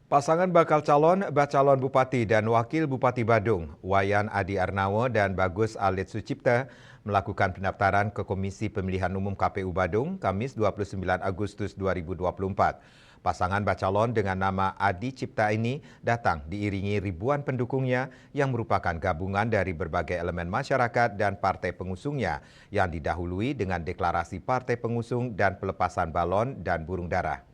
Pasangan bakal calon Bupati dan Wakil Bupati Badung, Wayan Adi Arnawo dan Bagus Alit Sucipta, melakukan pendaftaran ke Komisi Pemilihan Umum KPU Badung, Kamis 29 Agustus 2024. Pasangan bacalon dengan nama Adi Cipta ini datang diiringi ribuan pendukungnya yang merupakan gabungan dari berbagai elemen masyarakat dan partai pengusungnya yang didahului dengan deklarasi partai pengusung dan pelepasan balon dan burung dara.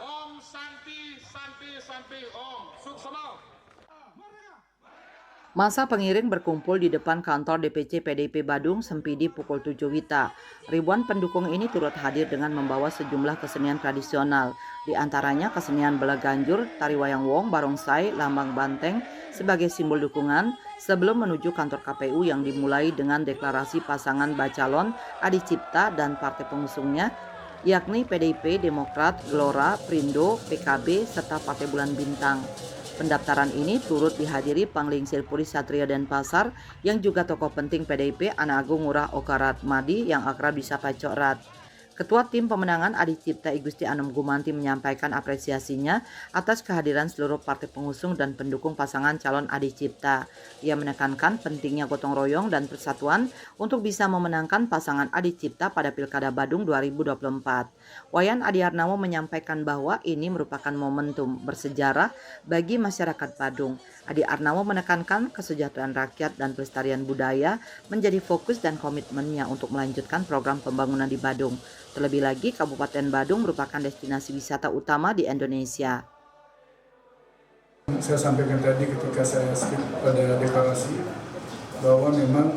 Om Santi Santi Santi Om Suksema. Masa pengiring berkumpul di depan kantor DPC PDIP Badung Sempidi pukul 7 WITA. Ribuan pendukung ini turut hadir dengan membawa sejumlah kesenian tradisional, di antaranya kesenian bela ganjur, tari wayang wong, barongsai, lambang banteng sebagai simbol dukungan sebelum menuju kantor KPU yang dimulai dengan deklarasi pasangan bacalon Adi Cipta dan partai pengusungnya yakni PDIP, Demokrat, Gelora, Prindo, PKB, serta Partai Bulan Bintang. Pendaftaran ini turut dihadiri Panglingsir Puri Satria Denpasar yang juga tokoh penting PDIP Ana Agung Ngurah Okaratmadi yang akrab disapa Cok Rat. Ketua Tim Pemenangan Adi Cipta Igusti Anom Gumanti menyampaikan apresiasinya atas kehadiran seluruh partai pengusung dan pendukung pasangan calon Adi Cipta. Ia menekankan pentingnya gotong royong dan persatuan untuk bisa memenangkan pasangan Adi Cipta pada Pilkada Badung 2024. Wayan Adi Arnawo menyampaikan bahwa ini merupakan momentum bersejarah bagi masyarakat Badung. Adi Arnawo menekankan kesejahteraan rakyat dan pelestarian budaya menjadi fokus dan komitmennya untuk melanjutkan program pembangunan di Badung. Terlebih lagi, Kabupaten Badung merupakan destinasi wisata utama di Indonesia. Saya sampaikan tadi ketika saya skip pada deklarasi bahwa memang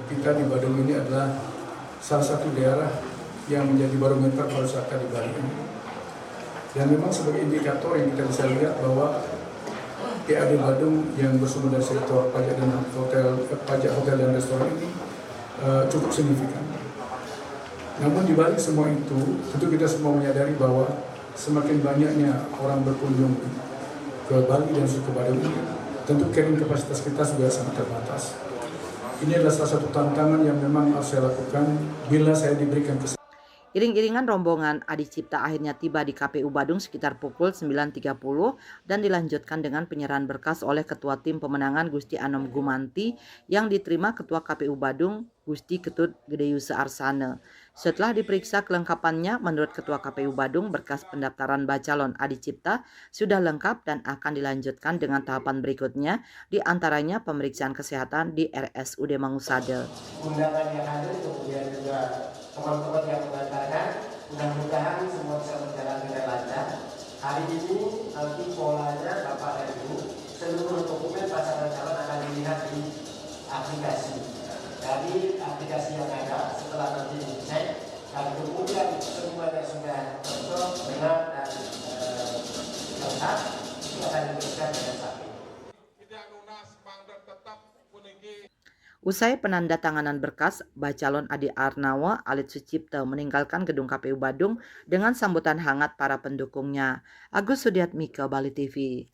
kita di Badung ini adalah salah satu daerah yang menjadi barometer pariwisata di Bali ini. Dan memang sebagai indikator yang kita bisa lihat bahwa PAD Badung yang bersumber dari sektor pajak hotel dan restoran ini cukup signifikan. Namun di balik semua itu, tentu kita semua menyadari bahwa semakin banyaknya orang berkunjung ke Bali dan ke Badung ini, tentu carrying kapasitas kita sudah sangat terbatas. Ini adalah salah satu tantangan yang memang harus saya lakukan bila saya diberikan kesempatan. Iring-iringan rombongan Adi Cipta akhirnya tiba di KPU Badung sekitar pukul 9.30 dan dilanjutkan dengan penyerahan berkas oleh Ketua Tim Pemenangan Gusti Anom Gumanti yang diterima Ketua KPU Badung Gusti Ketut Gedeyuse Arsane. Setelah diperiksa kelengkapannya, menurut Ketua KPU Badung, berkas pendaftaran bacalon Adi Cipta sudah lengkap dan akan dilanjutkan dengan tahapan berikutnya, di antaranya pemeriksaan kesehatan di RSUD Mangusade. Undangan yang hadir, kemudian juga teman-teman yang mengantarkan, mudah-mudahan semua bisa berjalan dengan lancar. Hari ini nanti polanya Bapak dan Ibu, seluruh dokumen pasangan calon akan dilihat di aplikasi. Dari aplikasi yang ada, setelah nanti dicek, dan kemudian semuanya sudah cocok, benar dan lengkap, itu akan diberikan dengan sapi. Usai penandatanganan berkas, bacalon Adi Arnawo Alit Sucipta meninggalkan gedung KPU Badung dengan sambutan hangat para pendukungnya. Agus Sudiatmika, Bali TV.